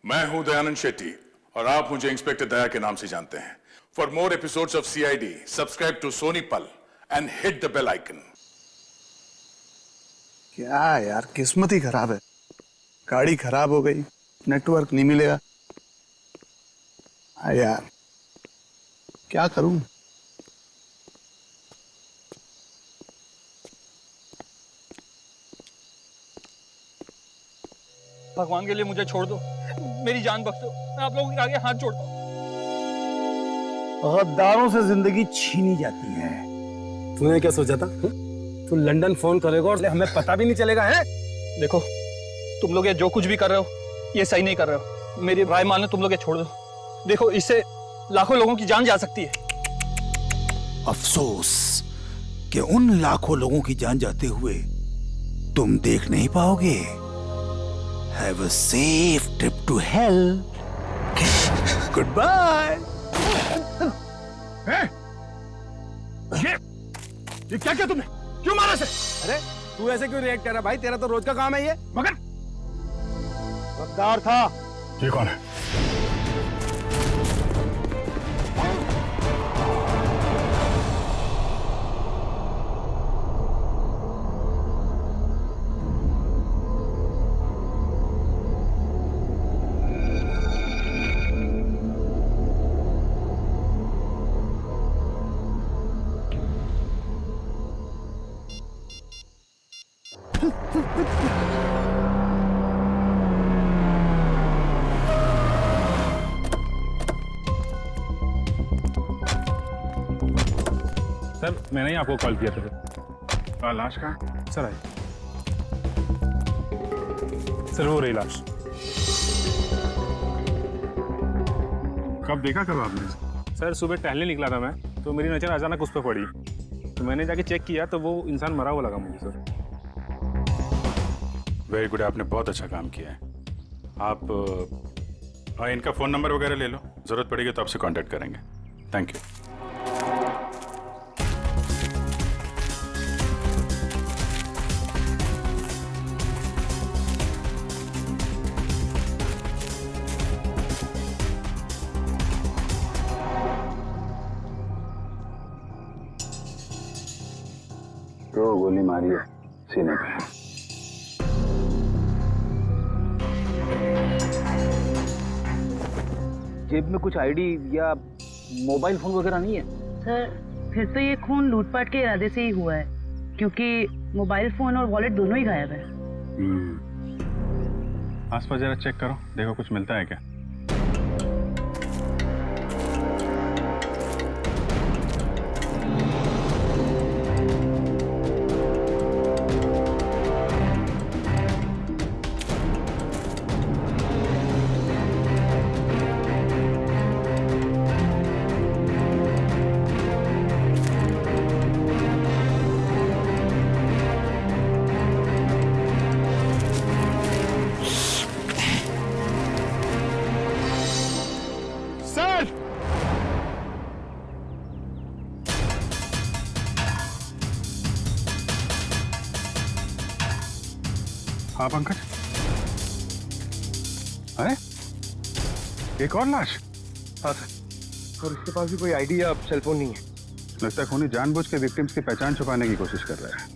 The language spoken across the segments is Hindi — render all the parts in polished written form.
मैं हूं दयानंद शेट्टी और आप मुझे इंस्पेक्टर दया के नाम से जानते हैं। For more episodes of CID, subscribe to Sony Pal and hit the bell icon. क्या यार, किस्मत ही खराब है। गाड़ी खराब हो गई, नेटवर्क नहीं मिलेगा। हाँ यार, क्या करूं। भगवान के लिए मुझे छोड़ दो, मेरी जान बख्श दो। मैं आप लोगों के आगे हाथ जोड़ता हूँ। गद्दारों से जिंदगी छीनी जाती है। तूने क्या सोचा था? तू लंदन फोन करेगा और हमें पता भी नहीं चलेगा है? देखो, तुम लोग ये जो कुछ भी कर रहे हो ये सही नहीं कर रहे हो। मेरी राय मान लो, तुम लोग ये छोड़ दो। देखो, इससे लाखों लोगों की जान जा सकती है। अफसोस कि उन लाखों लोगों की जान जाते हुए तुम देख नहीं पाओगे। Have a safe trip to hell. Goodbye. ये क्या किया तुमने? क्यों मारा से? अरे तू ऐसे क्यों रिएक्ट कर रहा भाई? तेरा तो रोज का काम है ये। मगर गद्दार था। ये कौन है? सर, मैंने ही आपको कॉल किया था। लाश कहाँ? Sir I. सर वो रही लाश। कब देखा, कब आपने? सर सुबह टहलने निकला था मैं, तो मेरी नज़र अचानक उस पर पड़ी, तो मैंने जाके चेक किया तो वो इंसान मरा हुआ लगा मुझे। सर वेरी गुड, आपने बहुत अच्छा काम किया है। आप इनका फ़ोन नंबर वगैरह ले लो, ज़रूरत पड़ेगी तो आपसे कांटेक्ट करेंगे। Thank you. तो गोली मारी है सीने पे। जेब में कुछ आईडी या मोबाइल फोन वगैरह नहीं है? सर, फिर तो ये खून लूटपाट के इरादे से ही हुआ है, क्योंकि मोबाइल फोन और वॉलेट दोनों ही गायब है। आसपास जरा चेक करो, देखो कुछ मिलता है क्या। हाँ पंकज, अरे एक और लाश। हाँ सर, और इसके पास भी कोई आईडी या सेलफोन नहीं है। लगता है खूनी जानबूझ के विक्टिम्स की पहचान छुपाने की कोशिश कर रहा है।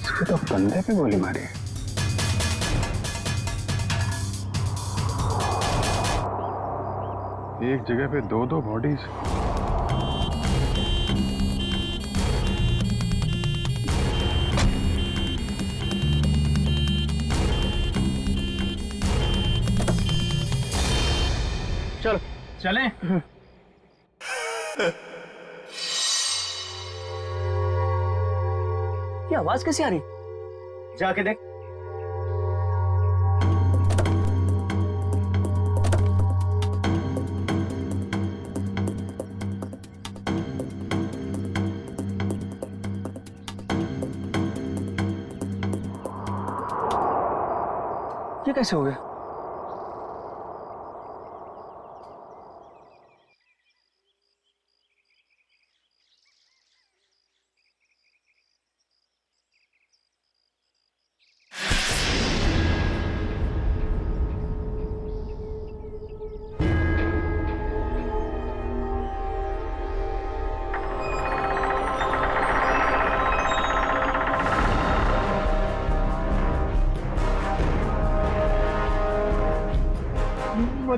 इसके तो कंधे पे गोली मारी है। एक जगह पे दो बॉडीज। चलो चलें। ये आवाज कैसी आ रही? जाके देख। ये कैसे हो गया?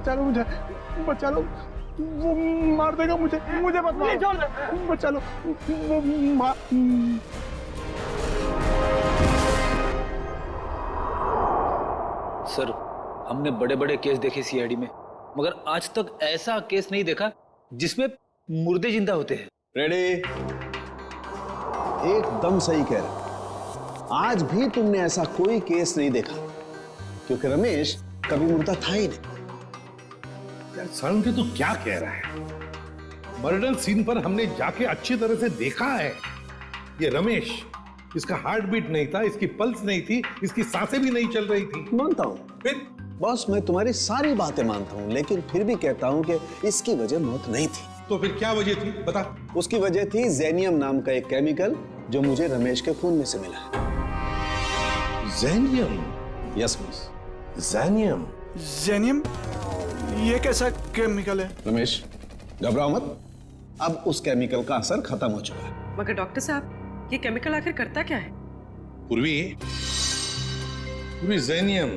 बचा लो मुझे, बचा लो, वो मार देगा मुझे, मुझे मत मारो, बचा लो, वो मार। सर, हमने बड़े बड़े केस देखे सीआईडी में, मगर आज तक ऐसा केस नहीं देखा जिसमें मुर्दे जिंदा होते हैं। रेडी? एकदम सही कह रहे। आज भी तुमने ऐसा कोई केस नहीं देखा, क्योंकि रमेश कभी मुर्दा था ही नहीं। यार सालुंके तू क्या कह रहा है? मर्डर सीन पर हमने जाके अच्छी तरह से देखा है। ये रमेश, इसका हार्ट बीट नहीं था, इसकी पल्स नहीं थी, इसकी सांसें भी नहीं चल रही थी। मानता हूं फिर बॉस, मैं तुम्हारी सारी बातें मानता हूं, लेकिन फिर भी कहता हूं कि इसकी वजह मौत नहीं थी। तो फिर क्या वजह थी बता? उसकी वजह थी जेनियम नाम का एक केमिकल जो मुझे रमेश के खून में से मिला है। जेनियम? Yes boss. जेनियम? जेनियम? ये कैसा केमिकल है? रमेश घबराओ मत, अब उस केमिकल का असर खत्म हो चुका है। मगर डॉक्टर साहब, ये केमिकल आखिर करता क्या है? पूर्वी जेनियम,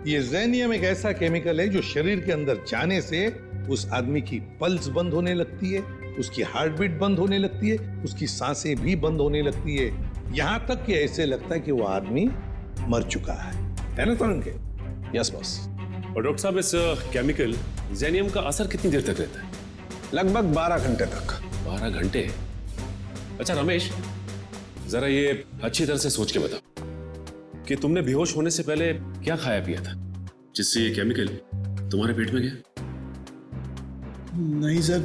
ये जेनियम एक ऐसा केमिकल है जो शरीर के अंदर जाने से उस आदमी की पल्स बंद होने लगती है, उसकी हार्ट बीट बंद होने लगती है, उसकी सांसें भी बंद होने लगती है, यहां तक कि ऐसे लगता है कि वो आदमी मर चुका है ना सालुंके? Yes boss. और डॉक्टर साहब, इस केमिकल जेनियम का असर कितनी देर तक रहता है? लगभग 12 घंटे तक। 12 घंटे? अच्छा रमेश, जरा ये अच्छी तरह से सोच के बताओ कि तुमने बेहोश होने से पहले क्या खाया पिया था जिससे ये केमिकल तुम्हारे पेट में गया? नहीं सर,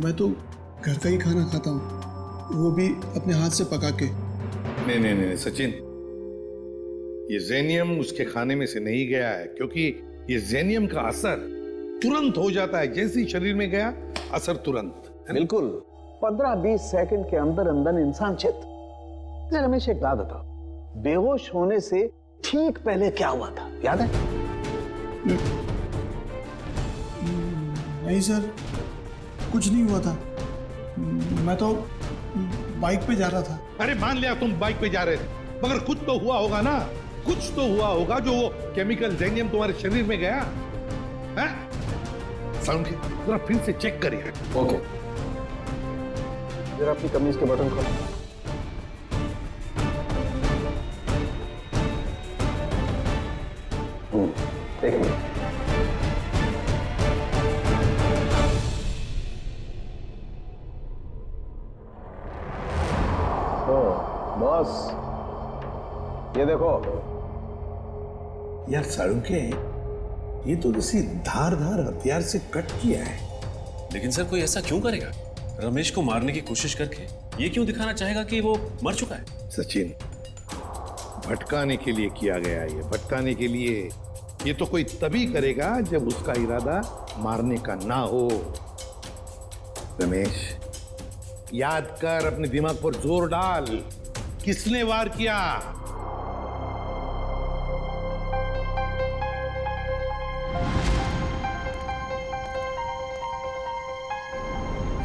मैं तो घर का ही खाना खाता हूँ, वो भी अपने हाथ से पका के। नहीं सचिन, ये जेनियम उसके खाने में से नहीं गया है, क्योंकि ये जेनियम का असर तुरंत हो जाता है, जैसे ही शरीर में गया असर तुरंत। बिल्कुल 15-20 सेकंड के अंदर अंदर इंसान चित। रमेश एक बात बताओ, बेहोश होने से ठीक पहले क्या हुआ था, याद है? नहीं सर, कुछ नहीं हुआ था, मैं तो बाइक पे जा रहा था। अरे मान लिया तुम बाइक पे जा रहे थे, मगर कुछ तो हुआ होगा ना, कुछ तो हुआ होगा जो वो केमिकल जेनियम तुम्हारे शरीर में गया है? सालुंके जरा फिर से चेक करिए। ओके, जरा अपनी कमीज के बटन खोलो। एक मिनट। बॉस ये देखो। यार सालुंके, ये तो किसी धारदार हथियार से कट किया है। लेकिन सर, कोई ऐसा क्यों करेगा? रमेश को मारने की कोशिश करके ये क्यों दिखाना चाहेगा कि वो मर चुका है? सचिन, भटकाने के लिए किया गया है ये, भटकाने के लिए। ये तो कोई तभी करेगा जब उसका इरादा मारने का ना हो। रमेश, याद कर, अपने दिमाग पर जोर डाल, किसने वार किया?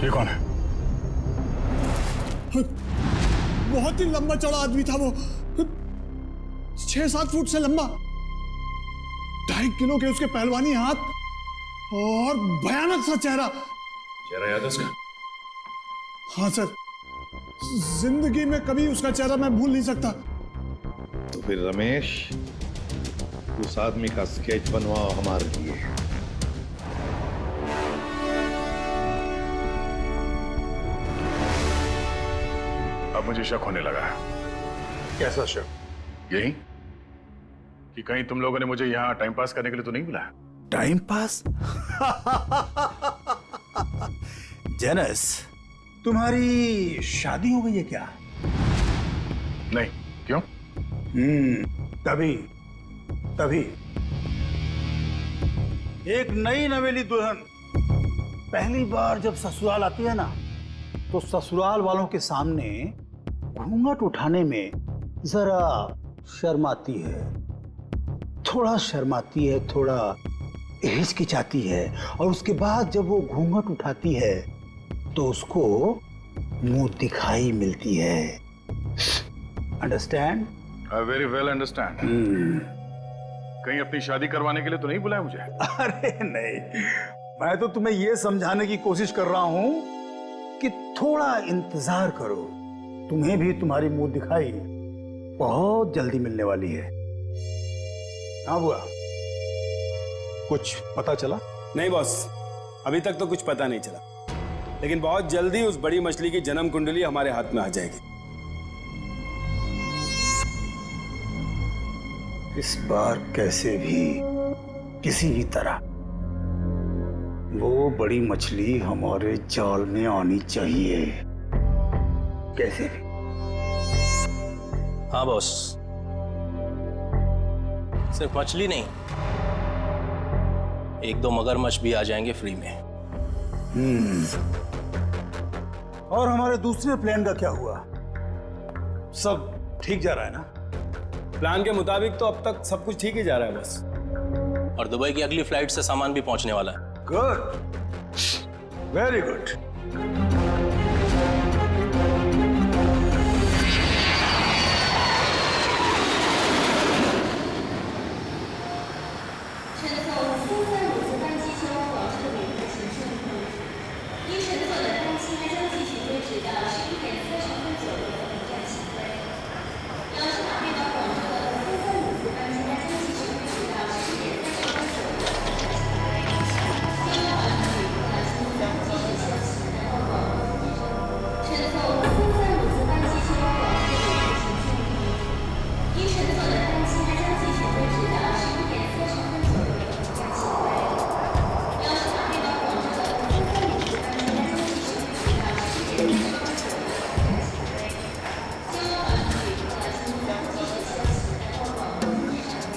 ये कौन है? बहुत ही लंबा चौड़ा आदमी था वो, 6-7 फुट से लंबा, 2.5 किलो के उसके पहलवानी हाथ और भयानक सा चेहरा। चेहरा याद है उसका? हाँ सर, जिंदगी में कभी उसका चेहरा मैं भूल नहीं सकता। तो फिर रमेश, उस आदमी का स्केच बनवाओ हमारे लिए। अब मुझे शक होने लगा है। कैसा शक? यही कि कहीं तुम लोगों ने मुझे यहाँ टाइम पास करने के लिए तो नहीं बुलाया? Time pass? जेनस, तुम्हारी शादी हो गई है क्या? नहीं, क्यों? तभी एक नई नवेली दुल्हन पहली बार जब ससुराल आती है ना, तो ससुराल वालों के सामने घूंघट उठाने में जरा शर्माती है, थोड़ा शर्माती है, थोड़ा हिचकिचाती है, और उसके बाद जब वो घूंघट उठाती है तो उसको मुंह दिखाई मिलती है। Understand? I very well understand. कहीं अपनी शादी करवाने के लिए तो नहीं बुलाया मुझे? अरे नहीं, मैं तो तुम्हें यह समझाने की कोशिश कर रहा हूं कि थोड़ा इंतजार करो। तुम्हें भी तुम्हारी मुंह दिखाई बहुत जल्दी मिलने वाली है। हाँ बुआ, कुछ पता चला? नहीं बॉस, अभी तक तो कुछ पता नहीं चला, लेकिन बहुत जल्दी उस बड़ी मछली की जन्म कुंडली हमारे हाथ में आ जाएगी। इस बार कैसे भी, किसी भी तरह वो बड़ी मछली हमारे जाल में आनी चाहिए, कैसे भी। हाँ बॉस, सिर्फ मछली नहीं, एक दो मगरमच्छ भी आ जाएंगे फ्री में। और हमारे दूसरे प्लान का क्या हुआ? सब ठीक जा रहा है ना? प्लान के मुताबिक तो अब तक सब कुछ ठीक ही जा रहा है बस। और दुबई की अगली फ्लाइट से सामान भी पहुंचने वाला है। Good, very good.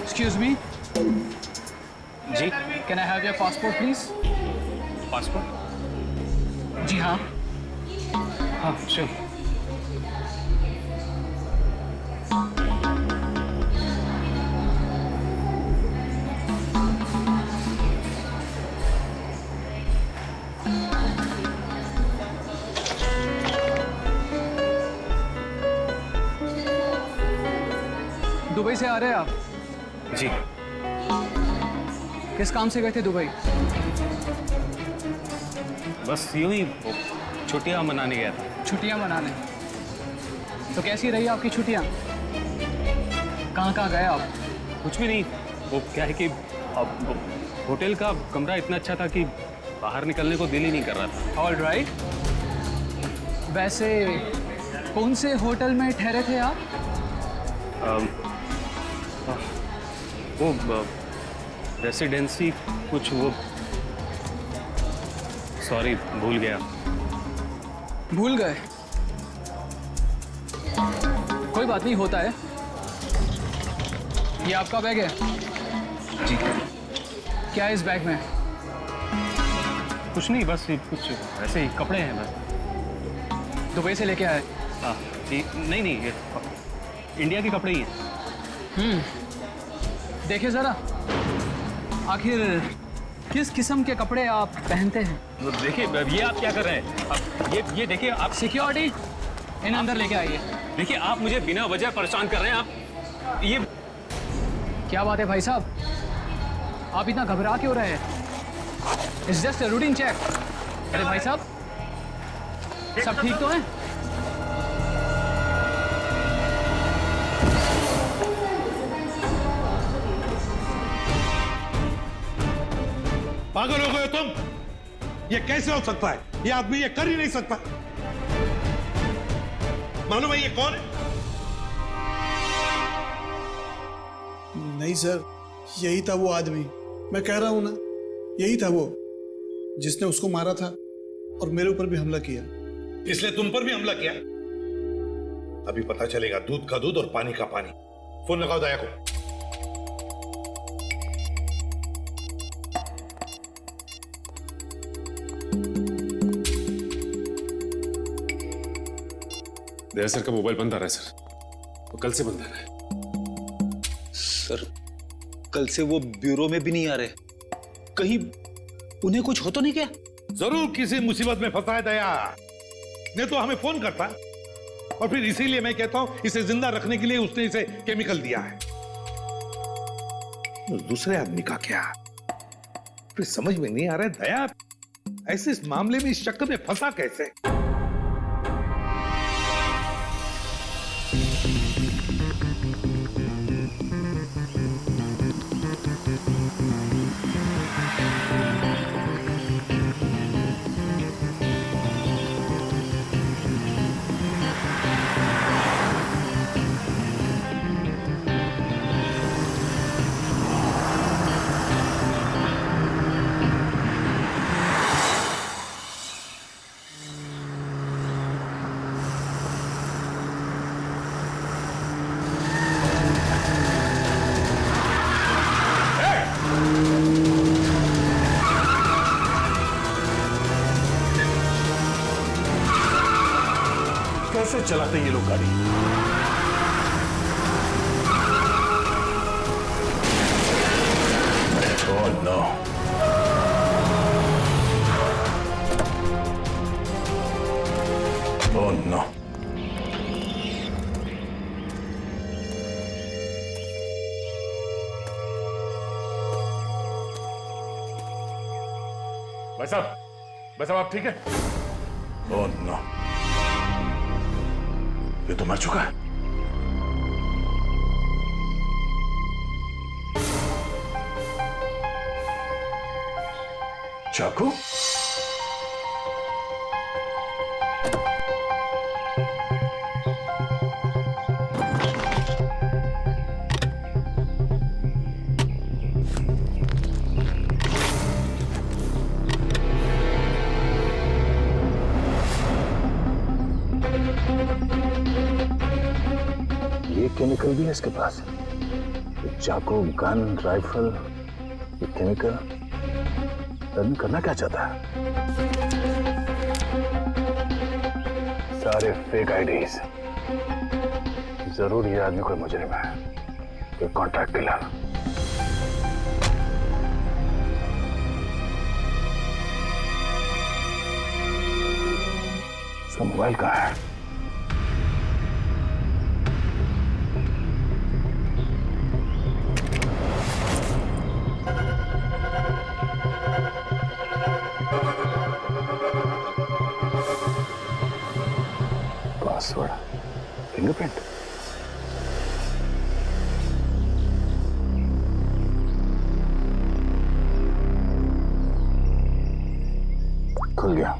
Excuse me. जी, can I have your passport, please? Passport? जी हाँ. हाँ, sure. दुबई से आ रहे हैं आप? जी। किस काम से गए थे दुबई? बस यूं ही छुट्टियां मनाने गया था। छुट्टियां मनाने? तो कैसी रही आपकी छुट्टियां? कहाँ गए आप? कुछ भी नहीं, वो क्या है कि अब होटल का कमरा इतना अच्छा था कि बाहर निकलने को दिल ही नहीं कर रहा था। All right. वैसे कौन से होटल में ठहरे थे आप? वो रेसिडेंसी कुछ, वो सॉरी भूल गया। भूल गए? कोई बात नहीं, होता है। ये आपका बैग है? जी। क्या है इस बैग में? कुछ नहीं, बस ये कुछ ऐसे ही कपड़े हैं बस। दुबई से लेके आए? हाँ नहीं, ये इंडिया के कपड़े ही हैं। देखिए जरा, आखिर किस किस्म के कपड़े आप पहनते हैं? देखिए, ये आप क्या कर रहे हैं? अब ये देखिए, आप सिक्योरिटी इन अंदर लेके आइए। देखिए, आप मुझे बिना वजह परेशान कर रहे हैं। आप ये क्या बात है भाई साहब, आप इतना घबरा क्यों रहे हैं? It's just a routine check. अरे भाई साहब, सब ठीक तो है? पागल हो गए हो तुम? ये कैसे हो सकता है? ये आदमी ये कर ही नहीं सकता। मालूम है ये कौन है? नहीं सर, यही था वो आदमी। मैं कह रहा हूं ना, यही था वो जिसने उसको मारा था और मेरे ऊपर भी हमला किया। इसलिए तुम पर भी हमला किया? अभी पता चलेगा दूध का दूध और पानी का पानी। फोन लगाओ दया को। दया सर का मोबाइल बंद आ रहा है सर, वो कल से बंद आ रहा है। सर, कल से वो ब्यूरो में भी नहीं आ रहे। कहीं उन्हें कुछ हो तो नहीं क्या? जरूर किसी मुसीबत में फंसा है दया, नहीं तो हमें फोन करता। और फिर इसीलिए मैं कहता हूं इसे जिंदा रखने के लिए उसने इसे केमिकल दिया है। उस दूसरे आदमी का क्या? फिर समझ में नहीं आ रहा है दया ऐसे इस मामले में इस चक्कर में फंसा कैसे? कैसे चलाते ये लोग गाड़ी? Oh no. Oh no. भाई साहब आप ठीक है? Oh no. ये तो मर चुका है। चाकू? ये केमिकल भी है इसके पास। ये चाकू, गन, राइफल, ये केमिकल आदमी करना क्या चाहता है? सारे फेक आईडीज। जरूर ये आदमी कोई मुजरिम है, कोई कॉन्ट्रैक्ट किलर। इसका मोबाइल कहाँ है? Password, fingerprint. खुल गया।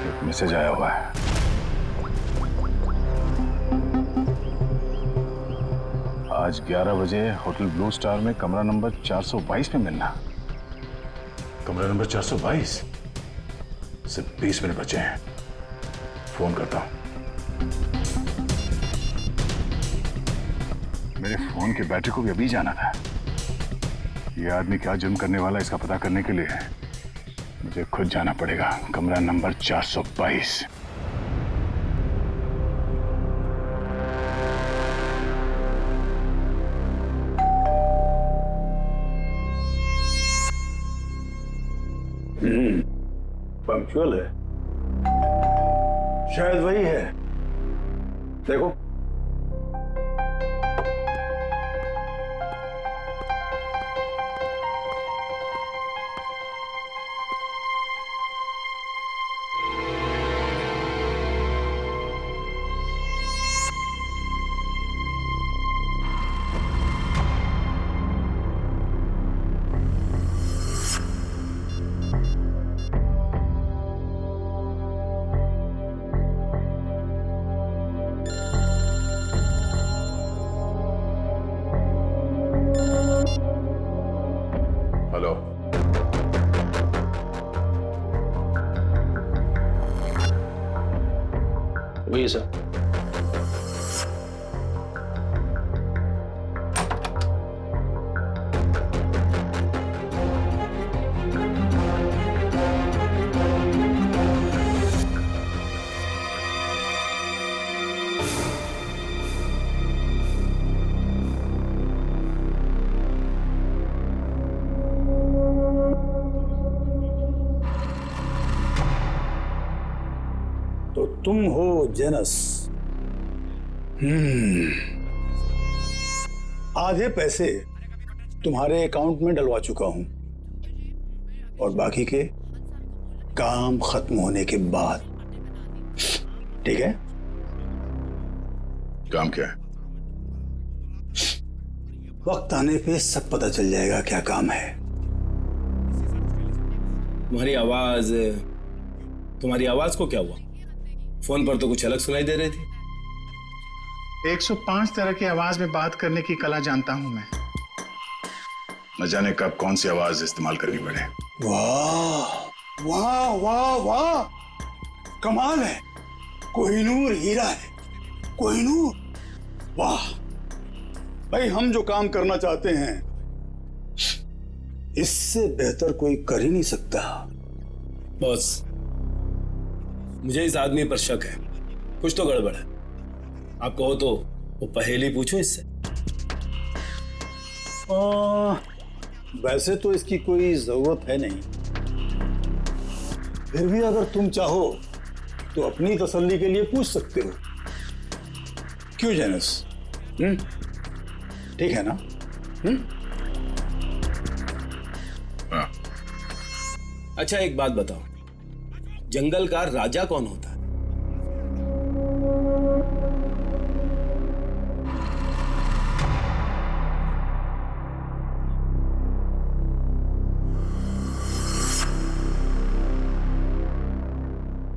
एक मैसेज आया हुआ है। आज 11 बजे होटल ब्लू स्टार में कमरा नंबर 422 में मिलना। कमरा नंबर 422? सिर्फ 20 मिनट बचे हैं। फोन करता हूं। मेरे फोन की बैटरी को भी अभी जाना था। ये आदमी क्या जुर्म करने वाला है इसका पता करने के लिए मुझे खुद जाना पड़ेगा। कमरा नंबर 422। पंक्चुअल है, शायद वही है। देखो हेलो, वही सर। तो तुम हो जेनस? आधे पैसे तुम्हारे अकाउंट में डलवा चुका हूं और बाकी के काम खत्म होने के बाद। ठीक है? काम क्या है? वक्त आने पे सब पता चल जाएगा क्या काम है। तुम्हारी आवाज को क्या हुआ? फोन पर तो कुछ अलग सुनाई दे रही थी। 105 तरह की आवाज में बात करने की कला जानता हूं मैं। न जाने कब कौन सी आवाज इस्तेमाल करनी पड़े। वाह वाह वाह वाह, कमाल है। कोहिनूर हीरा है, कोहिनूर। वाह भाई, हम जो काम करना चाहते हैं इससे बेहतर कोई कर ही नहीं सकता। बॉस, मुझे इस आदमी पर शक है, कुछ तो गड़बड़ है। आप कहो तो वो पहेली पूछो इससे। वैसे तो इसकी कोई जरूरत है नहीं, फिर भी अगर तुम चाहो तो अपनी तसल्ली के लिए पूछ सकते हो। क्यों जेनस? ठीक है ना? हाँ। अच्छा एक बात बताओ, जंगल का राजा कौन होता है?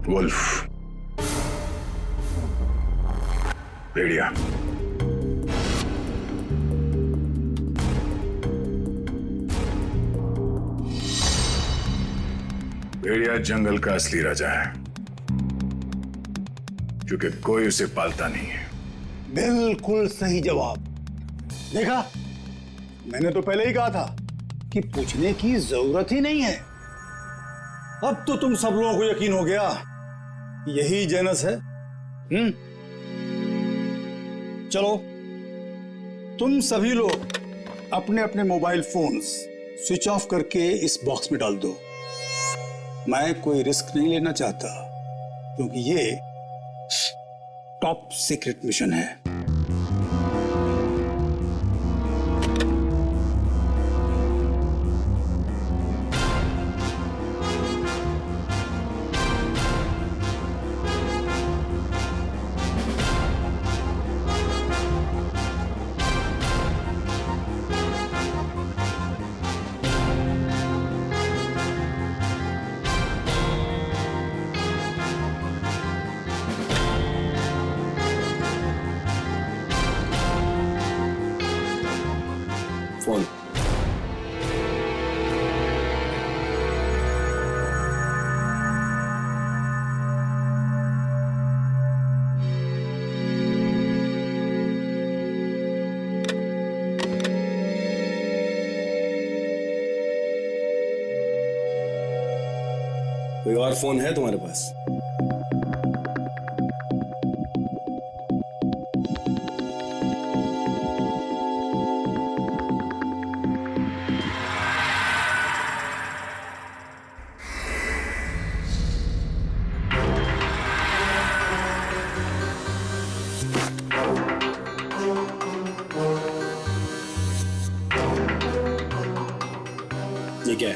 वुल्फ, भेड़िया। भेड़िया जंगल का असली राजा है, क्योंकि कोई उसे पालता नहीं है। बिल्कुल सही जवाब। देखा, मैंने तो पहले ही कहा था कि पूछने की जरूरत ही नहीं है। अब तो तुम सब लोगों को यकीन हो गया, यही जेनस है। चलो, तुम सभी लोग अपने अपने मोबाइल फोन्स स्विच ऑफ करके इस बॉक्स में डाल दो। मैं कोई रिस्क नहीं लेना चाहता, क्योंकि ये टॉप सीक्रेट मिशन है। फोन। कोई और फोन है तुम्हारे पास? ये क्या है?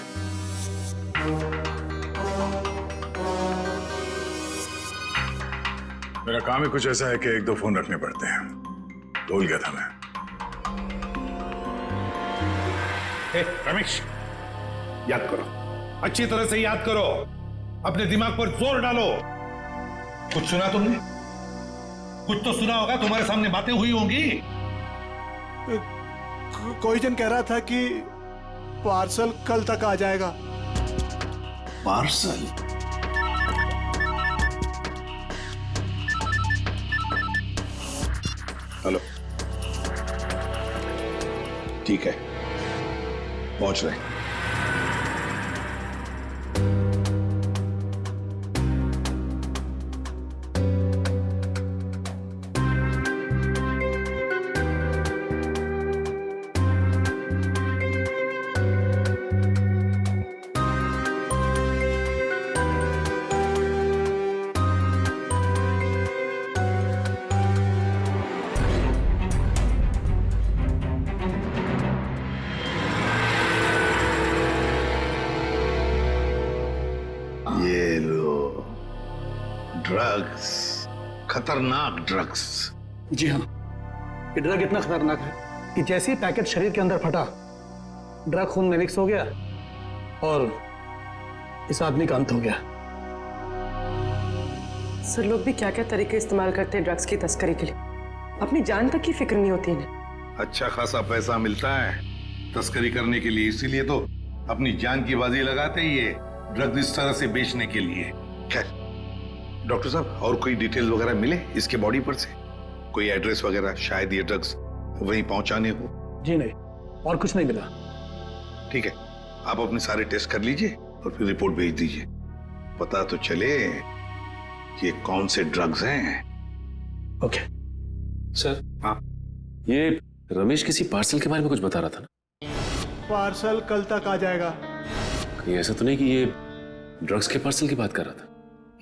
मेरा काम ही कुछ ऐसा है कि एक दो फोन रखने पड़ते हैं। भूल गया था मैं। रमेश, याद करो, अच्छी तरह से याद करो, अपने दिमाग पर जोर डालो। कुछ सुना तुमने? कुछ तो सुना होगा, तुम्हारे सामने बातें हुई होंगी। कोई जन कह रहा था कि पार्सल कल तक आ जाएगा। पार्सल? हेलो, ठीक है, पहुंच रहे हैं। ये लो ड्रग्स, खतरनाक ड्रग्स। जी हाँ, ये ड्रग इतना खतरनाक है कि जैसे ही पैकेट शरीर के अंदर फटा, ड्रग खून में मिक्स हो गया और इस आदमी का अंत हो गया। सर, लोग भी क्या क्या तरीके इस्तेमाल करते हैं ड्रग्स की तस्करी के लिए, अपनी जान तक की फिक्र नहीं होती इन्हें। अच्छा खासा पैसा मिलता है तस्करी करने के लिए, इसीलिए तो अपनी जान की बाजी लगाते ही ये ड्रग इस तरह से बेचने के लिए। खैर डॉक्टर साहब, और कोई डिटेल वगैरह मिले इसके बॉडी पर से? कोई एड्रेस वगैरह, शायद ये ड्रग्स वहीं पहुंचाने हो? जी नहीं, और कुछ नहीं मिला। ठीक है, आप अपने सारे टेस्ट कर लीजिए और फिर रिपोर्ट भेज दीजिए, पता तो चले कि ये कौन से ड्रग्स हैं। Okay sir. हाँ, ये रमेश किसी पार्सल के बारे में कुछ बता रहा था ना? पार्सल कल तक आ जाएगा। कहीं ऐसा तो नहीं कि ये ड्रग्स के पार्सल की बात कर रहा था?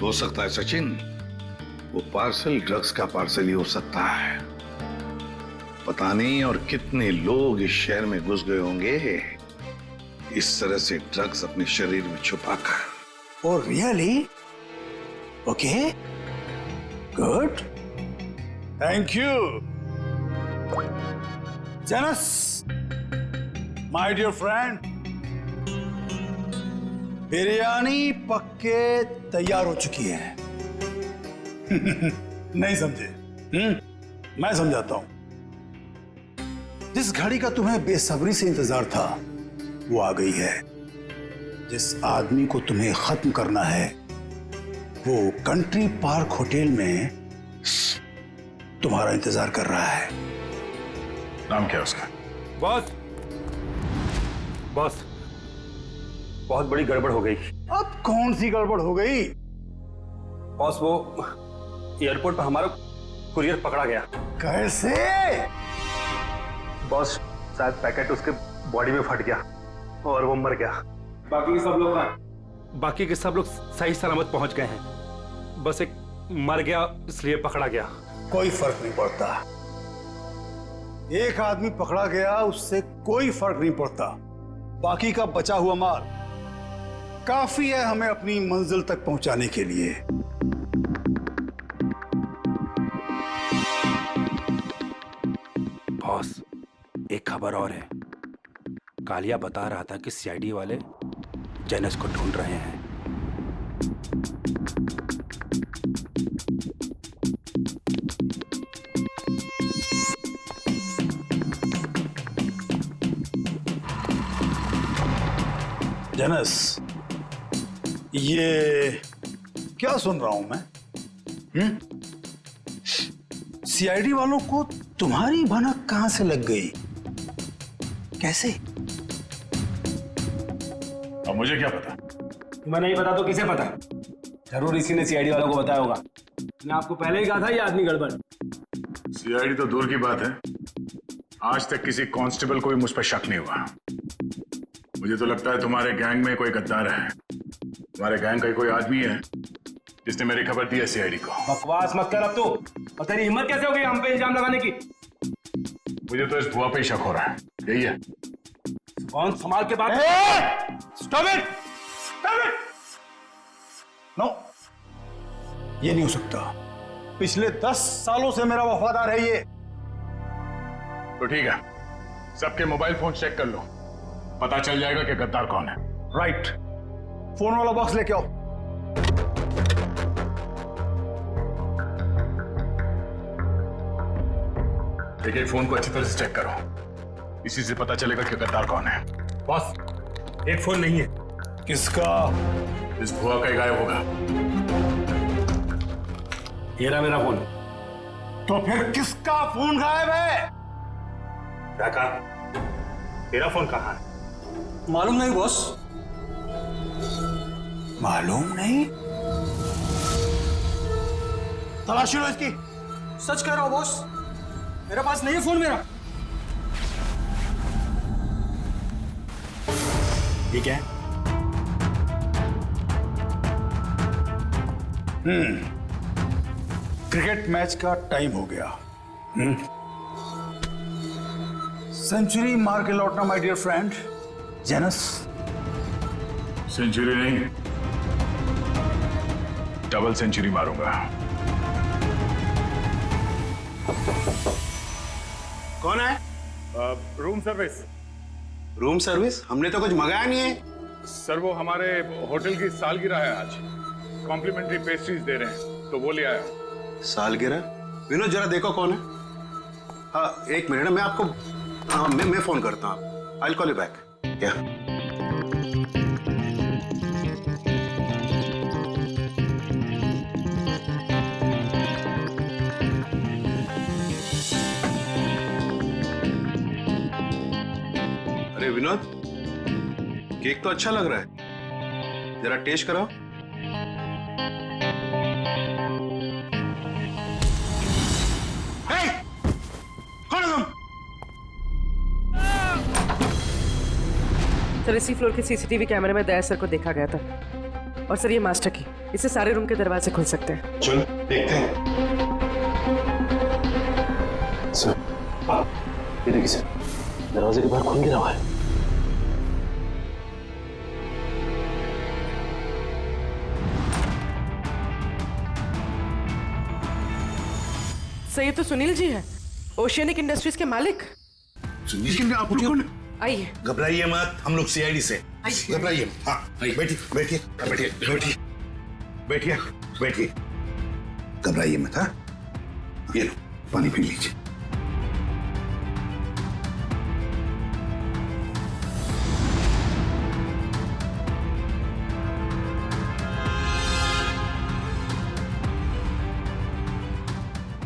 हो सकता है सचिन, वो पार्सल ड्रग्स का पार्सल ही हो सकता है। पता नहीं और कितने लोग इस शहर में घुस गए होंगे इस तरह से ड्रग्स अपने शरीर में छुपाकर। Oh really? Okay, good, thank you Janus, my dear friend. Biryani पक्के तैयार हो चुकी है। नहीं समझे? मैं समझाता हूं। जिस घड़ी का तुम्हें बेसब्री से इंतजार था वो आ गई है। जिस आदमी को तुम्हें खत्म करना है वो कंट्री पार्क होटल में तुम्हारा इंतजार कर रहा है। नाम क्या उसका? बॉस, बॉस, बहुत बड़ी गड़बड़ हो गई। अब कौन सी गड़बड़ हो गई? बॉस, वो एयरपोर्ट पर हमारा कुरियर पकड़ा गया। कैसे? बॉस, शायद पैकेट उसके बॉडी में फट गया और वो मर गया। बाकी के सब लोग सही सलामत पहुंच गए हैं, बस एक मर गया इसलिए पकड़ा गया। कोई फर्क नहीं पड़ता, एक आदमी पकड़ा गया उससे कोई फर्क नहीं पड़ता। बाकी का बचा हुआ माल काफी है हमें अपनी मंजिल तक पहुंचाने के लिए। बॉस, एक खबर और है। कालिया बता रहा था कि सीआईडी वाले जेनस को ढूंढ रहे हैं। जेनस, ये क्या सुन रहा हूं मैं? सीआईडी वालों को तुम्हारी भनक कहां से लग गई? कैसे? अब मुझे क्या पता? तुम्हें नहीं पता तो किसे पता? जरूर इसी ने सीआईडी वालों को बताया होगा। मैंने आपको पहले ही कहा था ये आदमी गड़बड़। सीआईडी तो दूर की बात है, आज तक किसी कांस्टेबल को भी मुझ पर शक नहीं हुआ। मुझे तो लगता है तुम्हारे गैंग में कोई गद्दार है। तुम्हारे गैंग का कोई आदमी है जिसने मेरी खबर दी है सीआईडी को। बकवास मत कर अब तो। और तेरी हिम्मत कैसे हो गई हम पे इल्जाम लगाने की? मुझे तो इस भुआ पे ही शक हो रहा है, यही है। कौन संभाल के बात? Stop it! Stop it! No, ये नहीं हो सकता। पिछले 10 सालों से मेरा वफादार है ये। तो ठीक है, सबके मोबाइल फोन चेक कर लो, पता चल जाएगा कि गद्दार कौन है। राइट, फोन वाला बॉक्स लेके आओ। देखिए, फोन को अच्छी तरह से चेक करो, इसी से पता चलेगा कि गद्दार कौन है। बॉस, एक फोन नहीं है। किसका? इस भुआ का ही गायब होगा। ये रहा मेरा फोन। तो फिर किसका फोन गायब है? काका, तेरा फोन कहाँ है? मालूम नहीं बॉस। मालूम नहीं? तलाशी लो इसकी। सच कह रहा हूं बॉस, मेरे पास नहीं है फोन मेरा। ये क्या है? क्रिकेट मैच का टाइम हो गया। सेंचुरी मार के लौटना my dear friend Janus. Century नहीं, डबल सेंचुरी मारूंगा। कौन है? Room service. Room service? हमने तो कुछ मंगाया नहीं है। सर वो हमारे होटल की सालगिरह है आज, कॉम्प्लीमेंट्री पेस्ट्रीज दे रहे हैं तो वो ले आया हूं। सालगिरह? विनोद जरा देखो कौन है। हाँ एक मिनट, मैं आपको मैं फोन करता हूँ। I will call you back. क्या? अरे विनोद, केक तो अच्छा लग रहा है, जरा टेस्ट कराओ। कौन है तुम? सर इसी फ्लोर के सीसीटीवी कैमरे में दया सर को देखा गया था। और सर ये मास्टर की, इससे सारे रूम के दरवाजे खुल सकते हैं। चल देखते हैं। सर ये देखिए सर, दरवाजे के बाहर खून गिरा हुआ है। सर ये तो सुनील जी हैं, ओशियनिक इंडस्ट्रीज के मालिक। सुनील आप कौन? आइए। घबराइए मत, हम लोग सीआईडी से। घबराइए मत। हाँ बैठिए बैठिए बैठिए बैठिए बैठिए बैठिए, घबराइए मत। हाँ ये लो पानी पी लीजिए।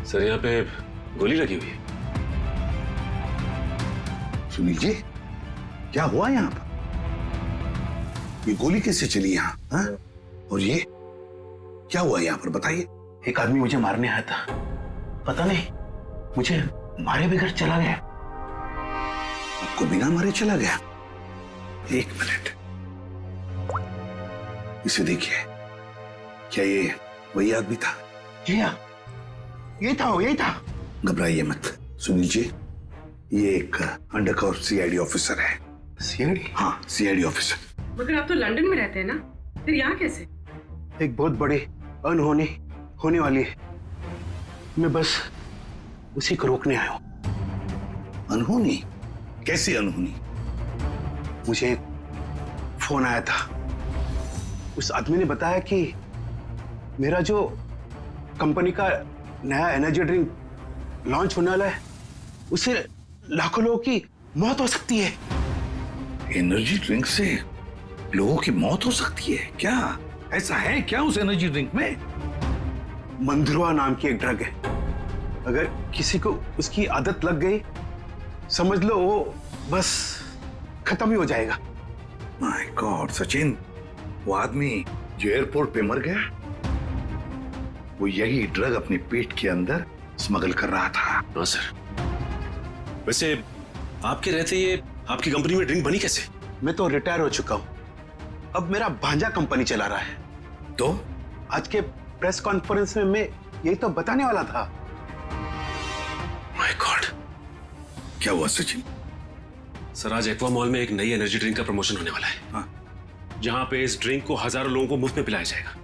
सर यहाँ पे गोली लगी हुई है। सुनील जी क्या हुआ यहाँ पर? ये गोली कैसे चली यहाँ? हाँ? और ये क्या हुआ यहाँ पर बताइए। एक आदमी मुझे मारने आया था, पता नहीं मुझे मारे बगैर चला गया। आपको बिना मारे चला गया? एक मिनट, इसे देखिए, क्या ये वही आदमी था? जी हाँ यही था, यही था। घबराइए मत सुनील जी, ये एक अंडरकवर सीआईडी ऑफिसर है। सीआईडी? हाँ सीआईडी ऑफिसर। मगर आप तो लंदन में रहते हैं ना, फिर यहाँ कैसे? एक बहुत बड़ी अनहोनी होने वाली है, मैं बस उसी को रोकने आया हूं। अनहोनी? कैसी अनहोनी? मुझे एक फोन आया था, उस आदमी ने बताया कि मेरा जो कंपनी का नया एनर्जी ड्रिंक लॉन्च होने वाला है, उससे लाखों लोगों की मौत हो सकती है। एनर्जी ड्रिंक से लोगों की मौत हो सकती है? क्या ऐसा है क्या उस एनर्जी ड्रिंक में? मंधुआ नाम की एक ड्रग है, अगर किसी को उसकी आदत लग गई समझ लो वो बस खत्म ही हो जाएगा। माय गॉड सचिन, वो आदमी जो एयरपोर्ट पे मर गया, वो यही ड्रग अपने पेट के अंदर स्मगल कर रहा था। हाँ सर। वैसे आपके रहते ये आपकी कंपनी में ड्रिंक बनी कैसे? मैं तो रिटायर हो चुका हूं, अब मेरा भांजा कंपनी चला रहा है। तो आज के प्रेस कॉन्फ्रेंस में मैं यही तो बताने वाला था। माय गॉड, क्या हुआ सचिन? सर आज एक्वा मॉल में एक नई एनर्जी ड्रिंक का प्रमोशन होने वाला है। हाँ। जहां पे इस ड्रिंक को हजारों लोगों को मुफ्त में पिलाया जाएगा।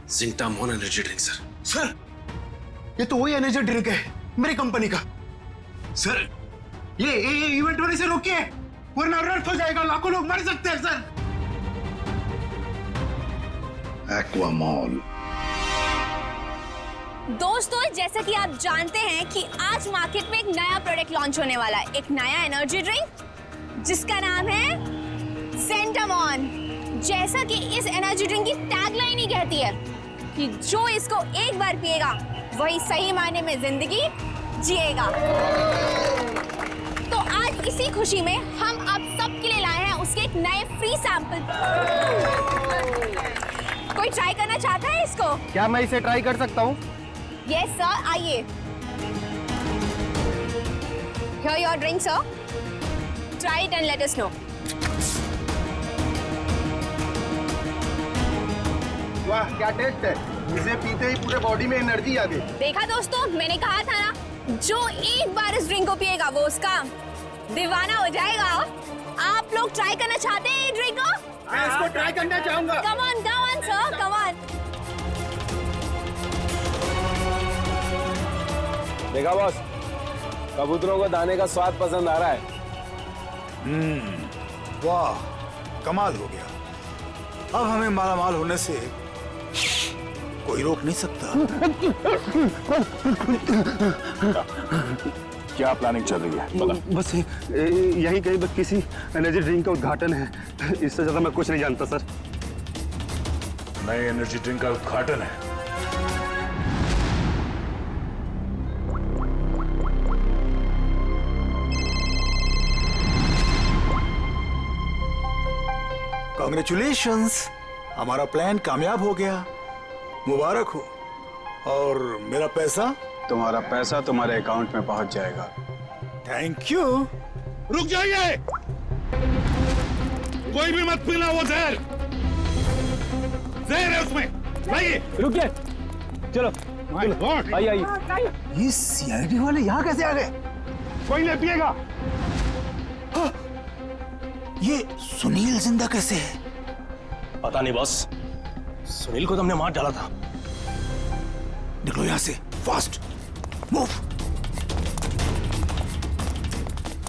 जिंकटामॉन एनर्जी ड्रिंक सर। सर ये तो वही एनर्जी ड्रिंक है मेरी कंपनी का। सर ये इवेंट होने से रोकिए, वरना अनर्थ हो जाएगा, लाखों लोग मर सकते हैं सर। Aqua mall. दोस्तों जैसा कि आप जानते हैं कि आज मार्केट में एक नया प्रोडक्ट लॉन्च होने वाला है, एक नया एनर्जी ड्रिंक जिसका नाम है ज़ेंटामॉन। जैसा कि इस एनर्जी ड्रिंक की टैगलाइन ही कहती है कि जो इसको एक बार पिएगा वही सही मायने में जिंदगी जिएगा। तो आज इसी खुशी में हम आप सबके लिए लाए हैं उसके एक नए फ्री सैंपल। कोई ट्राई करना चाहता है इसको? क्या मैं इसे ट्राई कर सकता हूँ? यस सर, आइए। Here your drink sir. Try it and let us know. वाह क्या टेस्ट है, इसे पीते ही पूरे बॉडी में एनर्जी आ गई। देखा दोस्तों, मैंने कहा था ना, जो एक बार इस ड्रिंक को पिएगा वो उसका दीवाना हो जाएगा। आप लोग ट्राई करना चाहते हैं ये ड्रिंक को? मैं इसको ट्राई करना चाहूंगा। Come on sir, come on. देखा बॉस, कबूतरों को दाने का स्वाद पसंद आ रहा है। वाह, कमाल हो गया। अब हमें मालामाल होने से कोई रोक नहीं सकता। क्या प्लानिंग चल रही है बता। बस यही कहीं बस किसी एनर्जी ड्रिंक का उद्घाटन है, इससे ज्यादा मैं कुछ नहीं जानता सर। नए एनर्जी ड्रिंक का उद्घाटन है? कांग्रेचुलेशंस, हमारा प्लान कामयाब हो गया, मुबारक हो। और मेरा पैसा? तुम्हारा पैसा तुम्हारे अकाउंट में पहुंच जाएगा। Thank you. रुक जाइए, कोई भी मत पीना वो जहर। जहर है उसमें, लाइए। रुकिए, चलो आइए आइए। ये सीआईडी वाले यहाँ कैसे आ गए? कोई नहीं पिएगा। हाँ, ये सुनील जिंदा कैसे है? पता नहीं बॉस, सुनील को तुमने मार डाला था। निकलो यहाँ से, फास्ट मूव।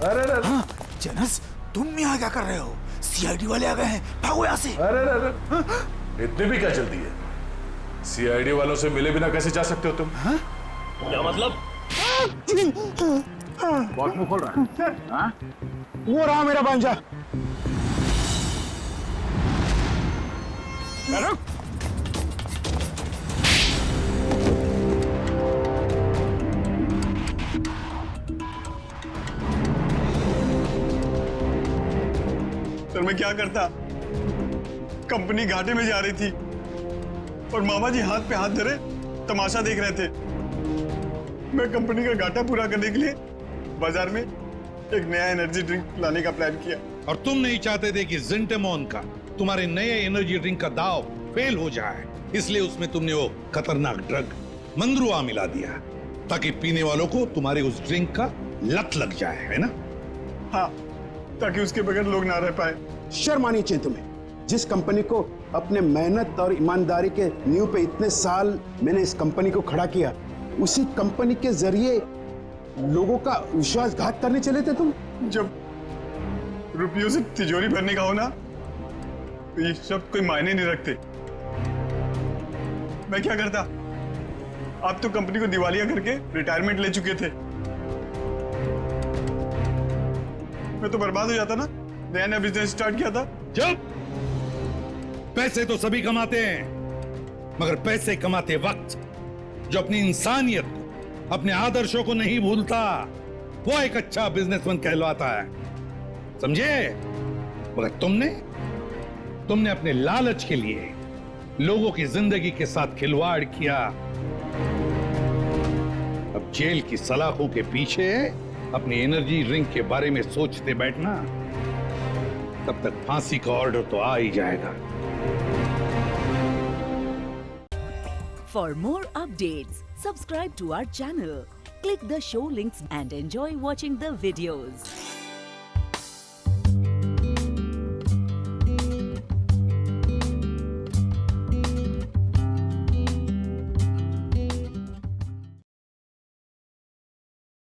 अरे हाँ, जनस, तुम यहाँ क्या कर रहे हो? सीआईडी वाले आ गए हैं, भागो यहाँ से। अरे इतनी भी क्या जल्दी है? सीआईडी वालों से मिले बिना कैसे जा सकते हो तुम? क्या मतलब? बहुत मुंह खोल रहा है। हाँ? वो रहा मेरा भांजा। सर मैं क्या करता? कंपनी घाटे में जा रही थी और मामा जी हाथ पे हाथ धरे तमाशा देख रहे थे। मैं कंपनी का घाटा पूरा करने के लिए बाजार में एक नया एनर्जी ड्रिंक लाने का प्लान किया। और तुम नहीं चाहते थे कि जिंटेमोन का, तुम्हारे नए एनर्जी ड्रिंक का दाव फेल हो जाए, इसलिए उसमें तुमने वो खतरनाक ड्रग मंद्रुआ मिला दिया ताकि पीने वालों को तुम्हारे उस ड्रिंक का लत लग जाए, है ना? हाँ, ताकि उसके बगैर लोग ना रह पाए। शर्म आनी चाहिए तुम्हें। जिस कंपनी को अपने मेहनत और ईमानदारी के नींव पे इतने साल मैंने इस कंपनी को खड़ा किया, उसी कंपनी के जरिए लोगों का विश्वासघात करने चले थे तुम। जब रुपयों से तिजोरी भरने का हो ना, तो ये सब कोई मायने नहीं रखते। मैं क्या करता? आप तो कंपनी को दिवालिया करके रिटायरमेंट ले चुके थे। मैं तो बर्बाद हो जाता ना, नया नया बिजनेस स्टार्ट किया था। जब पैसे तो सभी कमाते हैं, मगर पैसे कमाते वक्त जो अपनी इंसानियत को, अपने आदर्शों को नहीं भूलता, वो एक अच्छा बिजनेसमैन कहलाता है, समझे? मगर तुमने अपने लालच के लिए लोगों की जिंदगी के साथ खिलवाड़ किया। अब जेल की सलाखों के पीछे अपनी एनर्जी ड्रिंक के बारे में सोचते बैठना, तब तक फांसी का ऑर्डर तो आ ही जाएगा। For more updates, subscribe to our channel, click the show links and enjoy watching the videos.